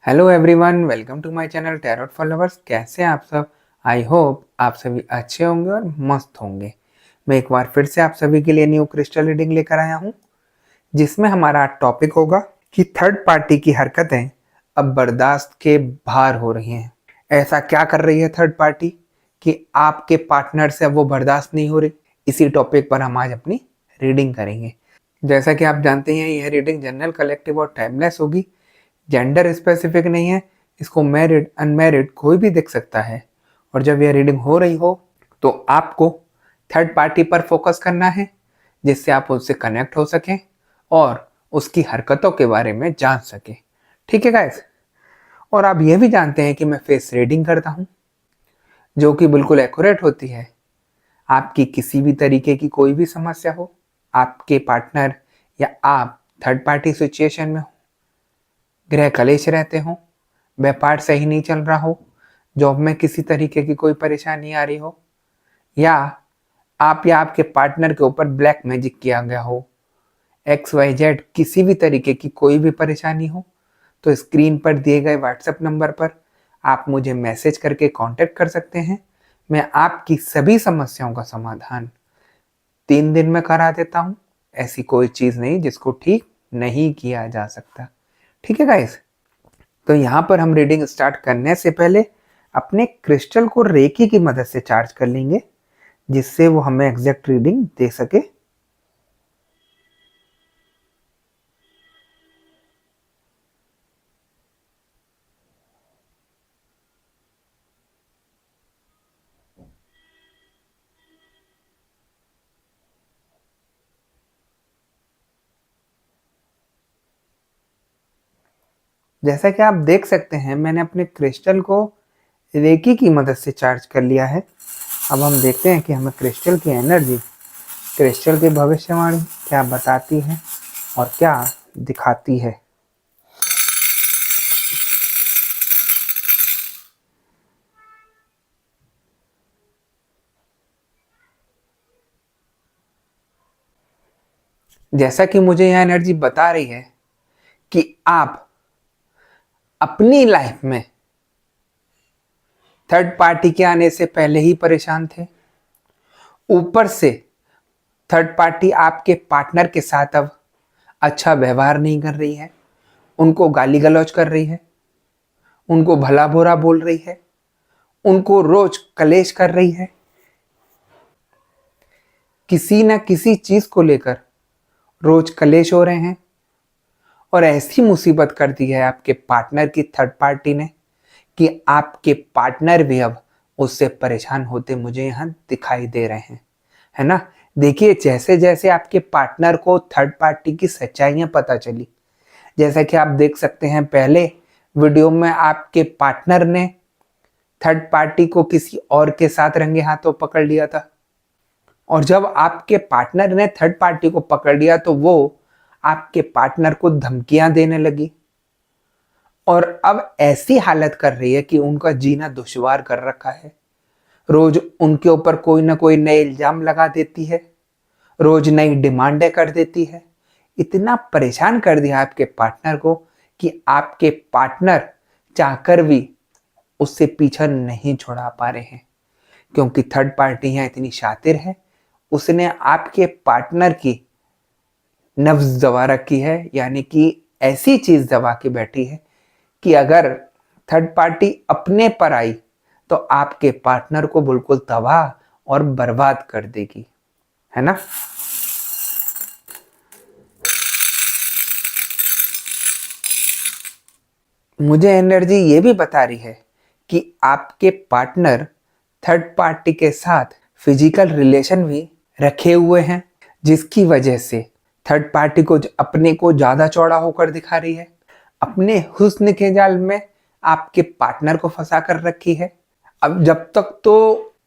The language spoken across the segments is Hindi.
Hello everyone, welcome to my channel tarot for lovers. कैसे हैं आप सब? आई होप आप सभी अच्छे होंगे और मस्त होंगे। मैं एक बार फिर से आप सभी के लिए न्यू क्रिस्टल रीडिंग लेकर आया हूं, जिसमें हमारा टॉपिक होगा कि थर्ड पार्टी की हरकतें अब बर्दाश्त के बाहर हो रही हैं। ऐसा क्या कर रही है थर्ड पार्टी कि आपके पार्टनर से अब वो बर्दाश्त नहीं हो रही? इसी टॉपिक पर हम आज अपनी रीडिंग करेंगे। जैसा कि आप जानते हैं, यह रीडिंग जनरल, कलेक्टिव और टाइमलेस होगी। जेंडर स्पेसिफिक नहीं है, इसको मैरिड अनमैरिड कोई भी देख सकता है। और जब यह रीडिंग हो रही हो तो आपको थर्ड पार्टी पर फोकस करना है, जिससे आप उससे कनेक्ट हो सकें और उसकी हरकतों के बारे में जान सकें। ठीक है गाइस? और आप यह भी जानते हैं कि मैं फेस रीडिंग करता हूं, जो कि बिल्कुल एक्यूरेट होती है। आपकी किसी भी तरीके की कोई भी समस्या हो, आपके पार्टनर या आप थर्ड पार्टी सिचुएशन में हो, गृह कलेश रहते हो, व्यापार सही नहीं चल रहा हो, जॉब में किसी तरीके की कोई परेशानी आ रही हो, या आप या आपके पार्टनर के ऊपर ब्लैक मैजिक किया गया हो, XYZ किसी भी तरीके की कोई भी परेशानी हो, तो स्क्रीन पर दिए गए व्हाट्सएप नंबर पर आप मुझे मैसेज करके कांटेक्ट कर सकते हैं। मैं आपकी सभी समस्याओं का समाधान 3 दिन में करा देता हूँ। ऐसी कोई चीज़ नहीं जिसको ठीक नहीं किया जा सकता। ठीक है गाइस? तो यहाँ पर हम रीडिंग स्टार्ट करने से पहले अपने क्रिस्टल को रेकी की मदद से चार्ज कर लेंगे, जिससे वो हमें एग्जैक्ट रीडिंग दे सके। जैसा कि आप देख सकते हैं, मैंने अपने क्रिस्टल को रेकी की मदद से चार्ज कर लिया है। अब हम देखते हैं कि हमें क्रिस्टल की एनर्जी, क्रिस्टल की भविष्यवाणी क्या बताती है और क्या दिखाती है। जैसा कि मुझे यह एनर्जी बता रही है कि आप अपनी लाइफ में थर्ड पार्टी के आने से पहले ही परेशान थे। ऊपर से थर्ड पार्टी आपके पार्टनर के साथ अब अच्छा व्यवहार नहीं कर रही है, उनको गाली गलौज कर रही है, उनको भला बुरा बोल रही है, उनको रोज कलेश कर रही है। किसी न किसी चीज को लेकर रोज कलेश हो रहे हैं। और ऐसी मुसीबत कर दी है आपके पार्टनर की थर्ड पार्टी ने कि आपके पार्टनर भी अब उससे परेशान होते मुझे यहाँ दिखाई दे रहे हैं, है ना? देखिए, जैसे जैसे आपके पार्टनर को थर्ड पार्टी की सच्चाइयां पता चली, जैसा कि आप देख सकते हैं, पहले वीडियो में आपके पार्टनर ने थर्ड पार्टी को किसी और के साथ रंगे हाथों पकड़ लिया था। और जब आपके पार्टनर ने थर्ड पार्टी को पकड़ लिया तो वो आपके पार्टनर को धमकियां देने लगी और अब ऐसी हालत कर रही है कि उनका जीना दुश्वार कर रखा है। रोज उनके ऊपर कोई ना कोई नए इल्जाम लगा देती है, रोज नई डिमांडें कर देती है। इतना परेशान कर दिया आपके पार्टनर को कि आपके पार्टनर चाहकर भी उससे पीछा नहीं छुड़ा पा रहे हैं, क्योंकि थर्ड पार्टी यहाँ इतनी शातिर है, उसने आपके पार्टनर की नब्ज दबा रखी है। यानी कि ऐसी चीज दबा के बैठी है कि अगर थर्ड पार्टी अपने पर आई तो आपके पार्टनर को बिल्कुल तबाह और बर्बाद कर देगी, है ना? मुझे एनर्जी ये भी बता रही है कि आपके पार्टनर थर्ड पार्टी के साथ फिजिकल रिलेशन भी रखे हुए हैं, जिसकी वजह से थर्ड पार्टी को अपने को ज्यादा चौड़ा होकर दिखा रही है, अपने हुस्न के जाल में आपके पार्टनर को फंसा कर रखी है। अब जब तक तो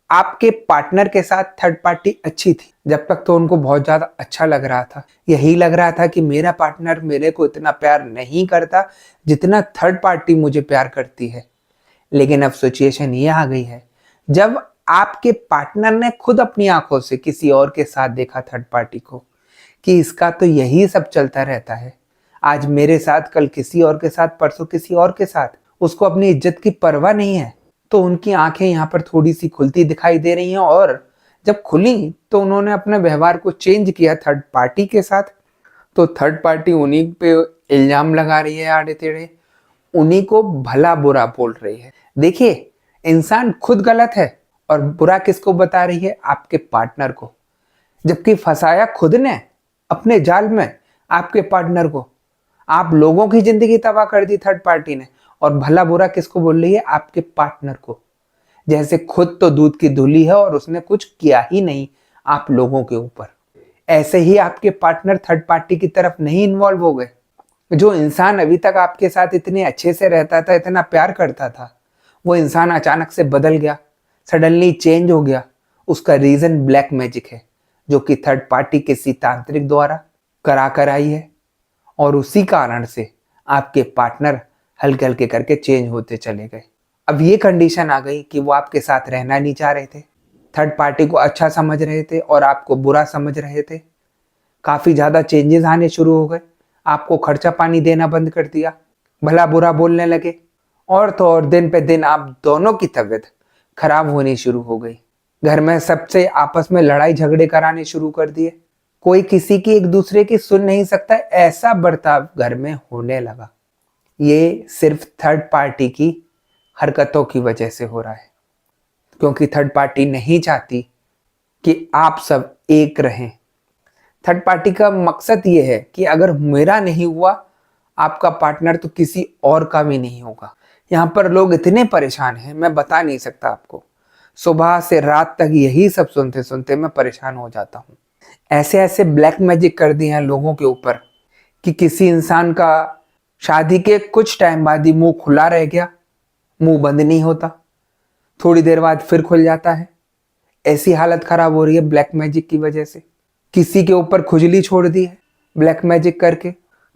आपके पार्टनर के साथ थर्ड पार्टी अच्छी थी, जब तक तो उनको बहुत ज्यादा अच्छा लग रहा था। यही लग रहा था कि मेरा पार्टनर मेरे को इतना प्यार नहीं करता जितना थर्ड पार्टी मुझे प्यार करती है। लेकिन अब सिचुएशन ये आ गई है, जब आपके पार्टनर ने खुद अपनी आंखों से किसी और के साथ देखा थर्ड पार्टी को, कि इसका तो यही सब चलता रहता है, आज मेरे साथ, कल किसी और के साथ, परसों किसी और के साथ। उसको अपनी इज्जत की परवाह नहीं है। तो उनकी आंखें यहाँ पर थोड़ी सी खुलती दिखाई दे रही हैं, और जब खुली तो उन्होंने अपने व्यवहार को चेंज किया थर्ड पार्टी के साथ। तो थर्ड पार्टी उन्हीं पे इल्जाम लगा रही है आड़े टेढ़े, उन्हीं को भला बुरा बोल रही है। देखिए, इंसान खुद गलत है और बुरा किसको बता रही है? आपके पार्टनर को। जबकि फंसाया खुद ने अपने जाल में आपके पार्टनर को। आप लोगों की जिंदगी तबाह कर दी थर्ड पार्टी ने, और भला बुरा किसको बोल रही है? आपके पार्टनर को। जैसे खुद तो दूध की धुली है और उसने कुछ किया ही नहीं आप लोगों के ऊपर। ऐसे ही आपके पार्टनर थर्ड पार्टी की तरफ नहीं इन्वॉल्व हो गए। जो इंसान अभी तक आपके साथ इतने अच्छे से रहता था, इतना प्यार करता था, वो इंसान अचानक से बदल गया, सडनली चेंज हो गया। उसका रीजन ब्लैक मैजिक है, जो कि थर्ड पार्टी किसी तांत्रिक द्वारा करा कर आई है। और उसी कारण से आपके पार्टनर हल्के हल्के करके चेंज होते चले गए। अब ये कंडीशन आ गई कि वो आपके साथ रहना नहीं चाह रहे थे, थर्ड पार्टी को अच्छा समझ रहे थे और आपको बुरा समझ रहे थे। काफी ज्यादा चेंजेस आने शुरू हो गए, आपको खर्चा पानी देना बंद कर दिया, भला बुरा बोलने लगे, और तो और दिन पे दिन आप दोनों की तबीयत खराब होनी शुरू हो गई। घर में सबसे आपस में लड़ाई झगड़े कराने शुरू कर दिए। कोई किसी की एक दूसरे की सुन नहीं सकता, ऐसा बर्ताव घर में होने लगा। ये सिर्फ थर्ड पार्टी की हरकतों की वजह से हो रहा है, क्योंकि थर्ड पार्टी नहीं चाहती कि आप सब एक रहें। थर्ड पार्टी का मकसद ये है कि अगर मेरा नहीं हुआ आपका पार्टनर, तो किसी और का भी नहीं होगा। यहाँ पर लोग इतने परेशान हैं, मैं बता नहीं सकता आपको। सुबह से रात तक यही सब सुनते सुनते मैं परेशान हो जाता हूँ। ऐसे ऐसे ब्लैक मैजिक कर दिए हैं लोगों के ऊपर कि किसी इंसान का शादी के कुछ टाइम बाद ही मुंह खुला रह गया, मुंह बंद नहीं होता, थोड़ी देर बाद फिर खुल जाता है। ऐसी हालत खराब हो रही है ब्लैक मैजिक की वजह से। किसी के ऊपर खुजली छोड़ दी है ब्लैक मैजिक करके।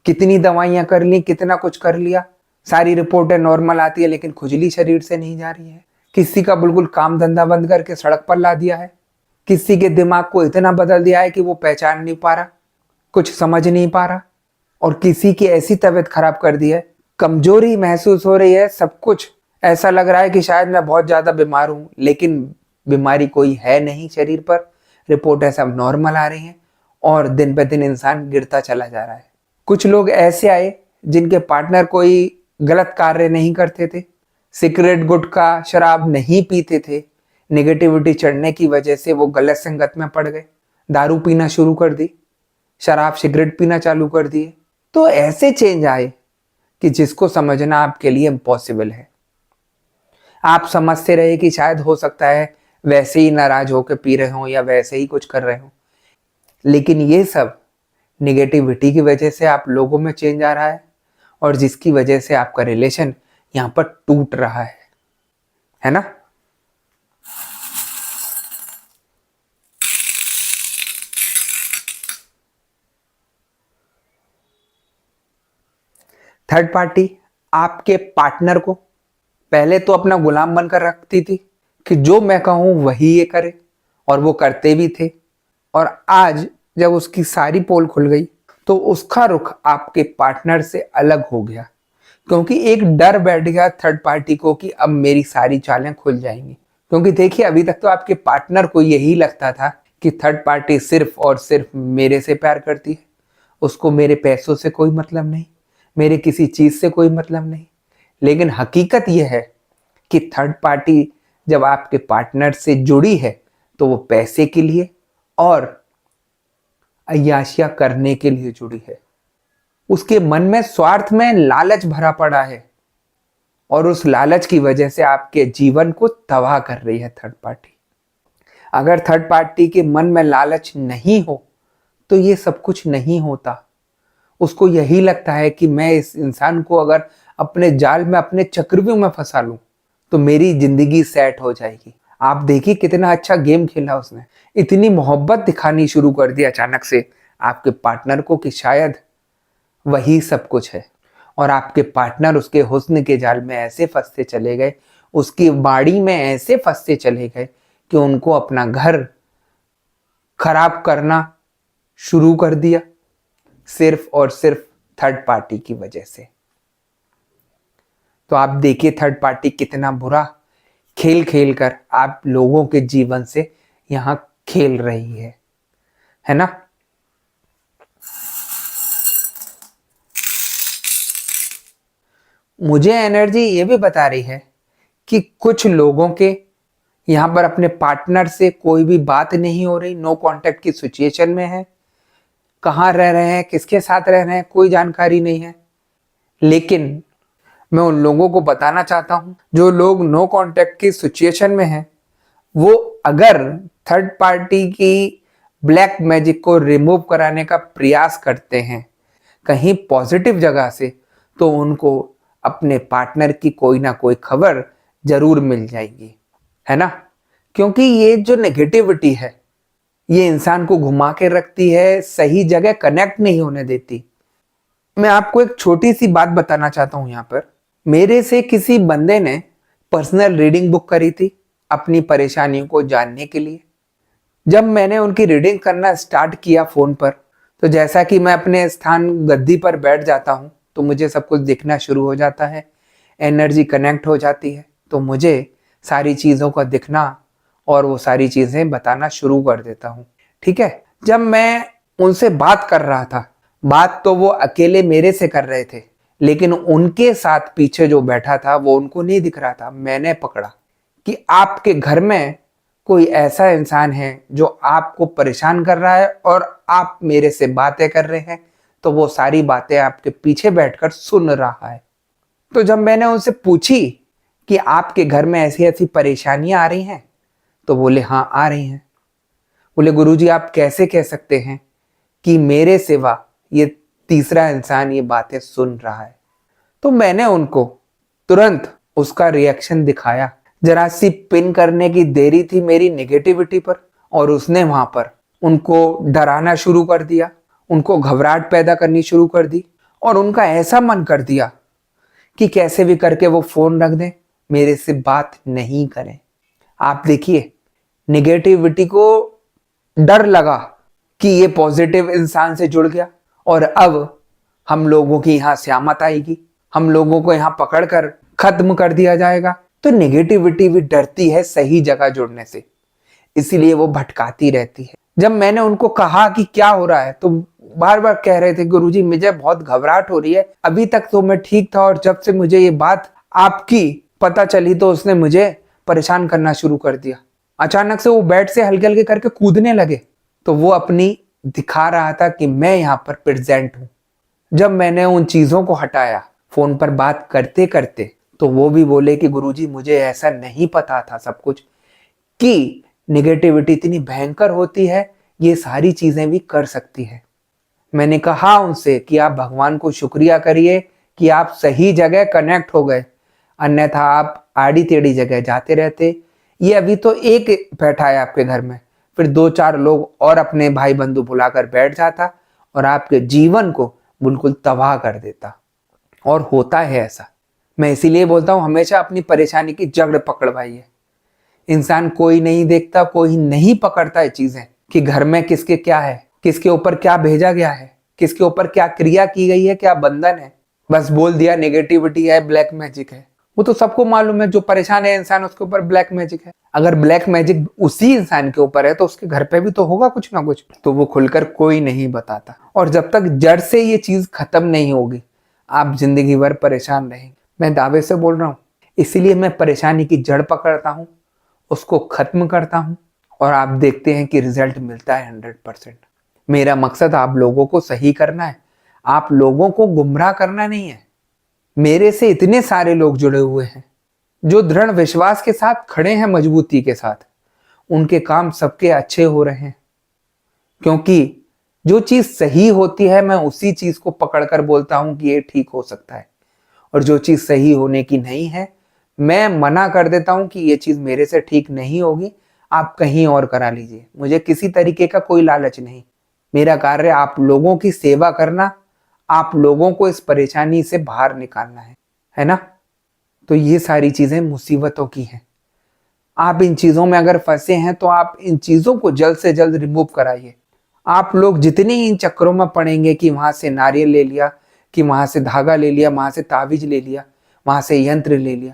कितनी दवाइयां कर ली, कितना कुछ कर लिया, सारी रिपोर्टें नॉर्मल आती है, लेकिन खुजली शरीर से नहीं जा रही है। किसी का बिल्कुल काम धंधा बंद करके सड़क पर ला दिया है। किसी के दिमाग को इतना बदल दिया है कि वो पहचान नहीं पा रहा, कुछ समझ नहीं पा रहा। और किसी की ऐसी तबीयत खराब कर दी है, कमजोरी महसूस हो रही है, सब कुछ ऐसा लग रहा है कि शायद मैं बहुत ज्यादा बीमार हूं, लेकिन बीमारी कोई है नहीं शरीर पर। रिपोर्टें सब नॉर्मल आ रही हैं, और दिन पे दिन इंसान गिरता चला जा रहा है। कुछ लोग ऐसे आए जिनके पार्टनर कोई गलत कार्य नहीं करते थे, सिगरेट गुटखा शराब नहीं पीते थे। नेगेटिविटी चढ़ने की वजह से वो गलत संगत में पड़ गए, दारू पीना शुरू कर दी, शराब सिगरेट पीना चालू कर दिए। तो ऐसे चेंज आए कि जिसको समझना आपके लिए इम्पॉसिबल है। आप समझते रहे कि शायद हो सकता है वैसे ही नाराज होकर पी रहे हो या वैसे ही कुछ कर रहे हो, लेकिन ये सब निगेटिविटी की वजह से आप लोगों में चेंज आ रहा है, और जिसकी वजह से आपका रिलेशन यहाँ पर टूट रहा है ना। थर्ड पार्टी आपके पार्टनर को पहले तो अपना गुलाम बनकर रखती थी कि जो मैं कहूं वही ये करे, और वो करते भी थे। और आज जब उसकी सारी पोल खुल गई, तो उसका रुख आपके पार्टनर से अलग हो गया, क्योंकि एक डर बैठ गया थर्ड पार्टी को कि अब मेरी सारी चालें खुल जाएंगी। क्योंकि देखिए, अभी तक तो आपके पार्टनर को यही लगता था कि थर्ड पार्टी सिर्फ और सिर्फ मेरे से प्यार करती है, उसको मेरे पैसों से कोई मतलब नहीं, मेरे किसी चीज से कोई मतलब नहीं। लेकिन हकीकत यह है कि थर्ड पार्टी जब आपके पार्टनर से जुड़ी है, तो वो पैसे के लिए और अय्याशियां करने के लिए जुड़ी है। उसके मन में स्वार्थ में लालच भरा पड़ा है, और उस लालच की वजह से आपके जीवन को तबाह कर रही है थर्ड पार्टी। अगर थर्ड पार्टी के मन में लालच नहीं हो तो ये सब कुछ नहीं होता। उसको यही लगता है कि मैं इस इंसान को अगर अपने जाल में, अपने चक्रव्यूह में फंसा लूं, तो मेरी जिंदगी सेट हो जाएगी। आप देखिए कितना अच्छा गेम खेला उसने, इतनी मोहब्बत दिखानी शुरू कर दी अचानक से आपके पार्टनर को कि शायद वही सब कुछ है। और आपके पार्टनर उसके हुस्न के जाल में ऐसे फंसते चले गए, उसकी बाड़ी में ऐसे फंसते चले गए कि उनको अपना घर खराब करना शुरू कर दिया, सिर्फ और सिर्फ थर्ड पार्टी की वजह से। तो आप देखिए थर्ड पार्टी कितना बुरा खेल खेल कर आप लोगों के जीवन से यहां खेल रही है ना। मुझे एनर्जी ये भी बता रही है कि कुछ लोगों के यहाँ पर अपने पार्टनर से कोई भी बात नहीं हो रही, नो कांटेक्ट की सिचुएशन में है, कहाँ रह रहे हैं, किसके साथ रह रहे हैं, कोई जानकारी नहीं है। लेकिन मैं उन लोगों को बताना चाहता हूं जो लोग नो कांटेक्ट की सिचुएशन में हैं, वो अगर थर्ड पार्टी की ब्लैक मैजिक को रिमूव कराने का प्रयास करते हैं कहीं पॉजिटिव जगह से, तो उनको अपने पार्टनर की कोई ना कोई खबर जरूर मिल जाएगी, है ना। क्योंकि ये जो नेगेटिविटी है ये इंसान को घुमा के रखती है, सही जगह कनेक्ट नहीं होने देती। मैं आपको एक छोटी सी बात बताना चाहता हूं। यहाँ पर मेरे से किसी बंदे ने पर्सनल रीडिंग बुक करी थी अपनी परेशानियों को जानने के लिए। जब मैंने उनकी रीडिंग करना स्टार्ट किया फोन पर, तो जैसा कि मैं अपने स्थान गद्दी पर बैठ जाता हूं तो मुझे सब कुछ दिखना शुरू हो जाता है, एनर्जी कनेक्ट हो जाती है, तो मुझे सारी चीज़ों का दिखना और वो सारी चीज़ें बताना शुरू कर देता हूँ। ठीक है, जब मैं उनसे बात कर रहा था, बात तो वो अकेले मेरे से कर रहे थे, लेकिन उनके साथ पीछे जो बैठा था वो उनको नहीं दिख रहा था। मैंने पकड़ा कि आपके घर में कोई ऐसा इंसान है जो आपको परेशान कर रहा है और आप मेरे से बातें कर रहे हैं, तो वो सारी बातें आपके पीछे बैठकर सुन रहा है। तो जब मैंने उनसे पूछी कि आपके घर में ऐसी ऐसी परेशानियां आ रही हैं, तो बोले हाँ आ रही हैं। बोले गुरुजी आप कैसे कह सकते हैं कि मेरे सिवा ये तीसरा इंसान ये बातें सुन रहा है। तो मैंने उनको तुरंत उसका रिएक्शन दिखाया। जरा सी पिन करने की देरी थी मेरी नेगेटिविटी पर, और उसने वहां पर उनको डराना शुरू कर दिया, उनको घबराहट पैदा करनी शुरू कर दी, और उनका ऐसा मन कर दिया कि कैसे भी करके वो फोन रख दें, मेरे से बात नहीं करें। आप देखिए नेगेटिविटी को डर लगा कि ये पॉजिटिव इंसान से जुड़ गया और अब हम लोगों की यहाँ स्यामत आएगी, हम लोगों को यहाँ पकड़कर खत्म कर दिया जाएगा। तो नेगेटिविटी भी डरती है सही जगह जुड़ने से, इसीलिए वो भटकाती रहती है। जब मैंने उनको कहा कि क्या हो रहा है, तो बार बार कह रहे थे गुरुजी मुझे बहुत घबराहट हो रही है, अभी तक तो मैं ठीक था और जब से मुझे ये बात आपकी पता चली तो उसने मुझे परेशान करना शुरू कर दिया। अचानक से वो बेड से हल्के हल्के करके कूदने लगे, तो वो अपनी दिखा रहा था कि मैं यहाँ पर प्रेजेंट हूँ। जब मैंने उन चीजों को हटाया फोन पर बात करते करते, तो वो भी बोले कि गुरुजी मुझे ऐसा नहीं पता था सब कुछ कि नेगेटिविटी इतनी भयंकर होती है, ये सारी चीजें भी कर सकती है। मैंने कहा उनसे कि आप भगवान को शुक्रिया करिए कि आप सही जगह कनेक्ट हो गए, अन्यथा आप आड़ी टेढ़ी जगह जाते रहते। ये अभी तो एक बैठा है आपके घर में, फिर 2-4 लोग और अपने भाई बंधु बुलाकर बैठ जाता और आपके जीवन को बिल्कुल तबाह कर देता। और होता है ऐसा। मैं इसीलिए बोलता हूँ हमेशा अपनी परेशानी की जड़ पकड़वाइए। इंसान कोई नहीं देखता, कोई नहीं पकड़ता है चीजें कि घर में किसके क्या है, किसके ऊपर क्या भेजा गया है, किसके ऊपर क्या क्रिया की गई है, क्या बंधन है। बस बोल दिया नेगेटिविटी है, ब्लैक मैजिक है। वो तो सबको मालूम है, जो परेशान है इंसान उसके ऊपर ब्लैक मैजिक है। अगर ब्लैक मैजिक उसी इंसान के ऊपर है तो उसके घर पे भी तो होगा कुछ ना कुछ, तो वो खुलकर कोई नहीं बताता। और जब तक जड़ से ये चीज खत्म नहीं होगी आप जिंदगी भर परेशान रहेंगे। मैं दावे से बोल रहा हूँ, इसीलिए मैं परेशानी की जड़ पकड़ता हूँ, उसको खत्म करता हूँ, और आप देखते हैं कि रिजल्ट मिलता है 100%। मेरा मकसद आप लोगों को सही करना है, आप लोगों को गुमराह करना नहीं है। मेरे से इतने सारे लोग जुड़े हुए हैं जो दृढ़ विश्वास के साथ खड़े हैं, मजबूती के साथ। उनके काम सबके अच्छे हो रहे हैं, क्योंकि जो चीज सही होती है मैं उसी चीज को पकड़कर बोलता हूं कि ये ठीक हो सकता है, और जो चीज सही होने की नहीं है मैं मना कर देता हूं कि ये चीज मेरे से ठीक नहीं होगी, आप कहीं और करा लीजिए। मुझे किसी तरीके का कोई लालच नहीं। मेरा कार्य आप लोगों की सेवा करना, आप लोगों को इस परेशानी से बाहर निकालना है ना। तो ये सारी चीजें मुसीबतों की हैं। आप इन चीजों में अगर फंसे हैं तो आप इन चीजों को जल्द से जल्द रिमूव कराइए। आप लोग जितने इन चक्करों में पड़ेंगे कि वहां से नारियल ले लिया, कि वहां से धागा ले लिया, वहां से ताबीज ले लिया, वहां से यंत्र ले लिया,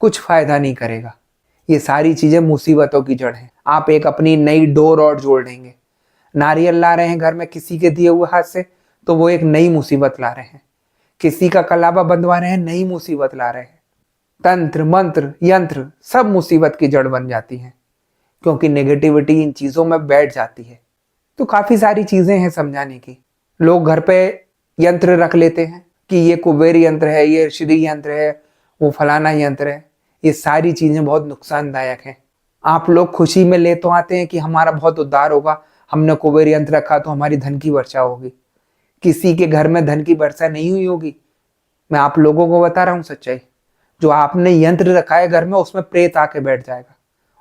कुछ फायदा नहीं करेगा। ये सारी चीजें मुसीबतों की जड़ है। आप एक अपनी नई डोर और जोड़ देंगे। नारियल ला रहे हैं घर में किसी के दिए हुए हाथ से, तो वो एक नई मुसीबत ला रहे हैं। किसी का कलावा बंधवा रहे हैं, नई मुसीबत ला रहे हैं। तंत्र मंत्र यंत्र सब मुसीबत की जड़ बन जाती हैं, क्योंकि नेगेटिविटी इन चीजों में बैठ जाती है। तो काफी सारी चीजें हैं समझाने की। लोग घर पे यंत्र रख लेते हैं कि ये कुबेर यंत्र है, ये श्री यंत्र है, वो फलाना यंत्र है। ये सारी चीजें बहुत नुकसानदायक हैं। आप लोग खुशी में ले तो आते हैं कि हमारा बहुत उद्धार होगा, हमने कुबेर यंत्र रखा तो हमारी धन की वर्षा होगी। किसी के घर में धन की वर्षा नहीं हुई होगी। मैं आप लोगों को बता रहा हूँ सच्चाई। जो आपने यंत्र रखा है घर में, उसमें प्रेत आके बैठ जाएगा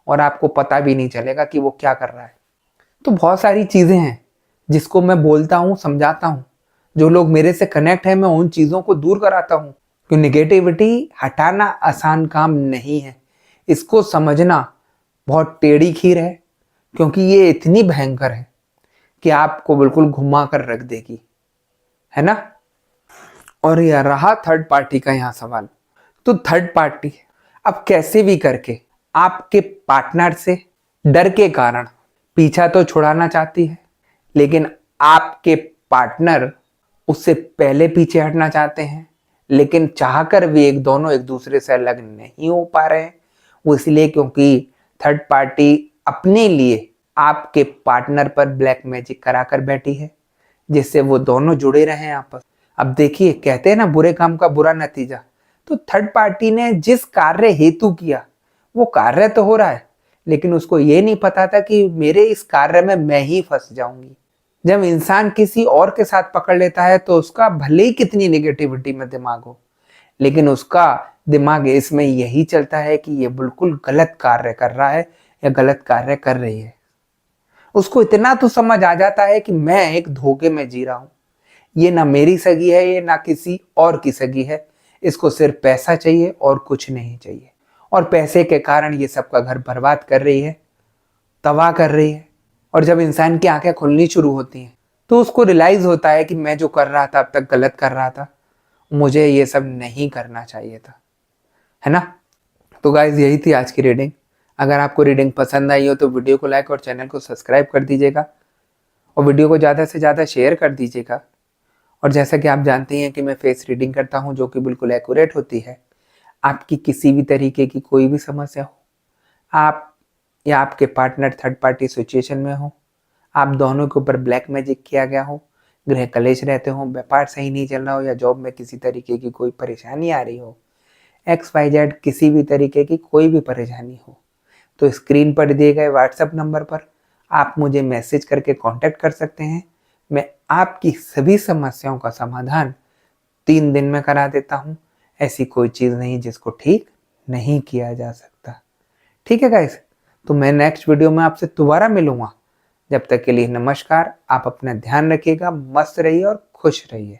और आपको पता भी नहीं चलेगा कि वो क्या कर रहा है। तो बहुत सारी चीजें हैं जिसको मैं बोलता हूँ, समझाता हूँ। जो लोग मेरे से कनेक्ट है, मैं उन चीजों को दूर कराता हूँ। कि नेगेटिविटी हटाना आसान काम नहीं है। इसको समझना बहुत टेढ़ी खीर है, क्योंकि ये इतनी भयंकर है कि आपको बिल्कुल घुमा कर रख देगी, है ना। और यह रहा थर्ड पार्टी का यहाँ सवाल। तो थर्ड पार्टी अब कैसे भी करके आपके पार्टनर से डर के कारण पीछा तो छुड़ाना चाहती है, लेकिन आपके पार्टनर उससे पहले पीछे हटना चाहते हैं, लेकिन चाहकर भी दोनों एक दूसरे से अलग नहीं हो पा रहे हैं। वो इसलिए क्योंकि थर्ड पार्टी अपने लिए आपके पार्टनर पर ब्लैक मैजिक कराकर बैठी है, जिससे वो दोनों जुड़े रहे आपस। अब देखिए, कहते हैं ना बुरे काम का बुरा नतीजा। तो थर्ड पार्टी ने जिस कार्य हेतु किया वो कार्य तो हो रहा है, लेकिन उसको ये नहीं पता था कि मेरे इस कार्य में मैं ही फंस जाऊंगी। जब इंसान किसी और के साथ पकड़ लेता है तो उसका भले ही कितनी नेगेटिविटी में दिमाग हो, लेकिन उसका दिमाग इसमें यही चलता है कि ये बिल्कुल गलत कार्य कर रहा है या गलत कार्य कर रही है। उसको इतना तो समझ आ जाता है कि मैं एक धोखे में जी रहा हूं। ये ना मेरी सगी है, ये ना किसी और की सगी है। इसको सिर्फ पैसा चाहिए और कुछ नहीं चाहिए, और पैसे के कारण ये सबका घर बर्बाद कर रही है, तबाह कर रही है। और जब इंसान की आंखें खुलनी शुरू होती हैं तो उसको रियलाइज होता है कि मैं जो कर रहा था अब तक गलत कर रहा था, मुझे ये सब नहीं करना चाहिए था, है ना। तो गाइज यही थी आज की रीडिंग। अगर आपको रीडिंग पसंद आई हो तो वीडियो को लाइक और चैनल को सब्सक्राइब कर दीजिएगा, और वीडियो को ज़्यादा से ज़्यादा शेयर कर दीजिएगा। और जैसा कि आप जानते हैं कि मैं फेस रीडिंग करता हूं, जो कि बिल्कुल एक्यूरेट होती है। आपकी किसी भी तरीके की कोई भी समस्या हो, आप या आपके पार्टनर थर्ड पार्टी सिचुएशन में हो, आप दोनों के ऊपर ब्लैक मैजिक किया गया हो, गृह कलेश रहते हो, व्यापार सही नहीं चल रहा हो, या जॉब में किसी तरीके की कोई परेशानी आ रही हो, XYZ किसी भी तरीके की कोई भी परेशानी हो, तो स्क्रीन पर दिए गए व्हाट्सएप नंबर पर आप मुझे मैसेज करके कांटेक्ट कर सकते हैं। मैं आपकी सभी समस्याओं का समाधान 3 दिन में करा देता हूं। ऐसी कोई चीज़ नहीं जिसको ठीक नहीं किया जा सकता। ठीक है गाइस, तो मैं नेक्स्ट वीडियो में आपसे दोबारा मिलूंगा। जब तक के लिए नमस्कार। आप अपना ध्यान रखिएगा, मस्त रहिए और खुश रहिए।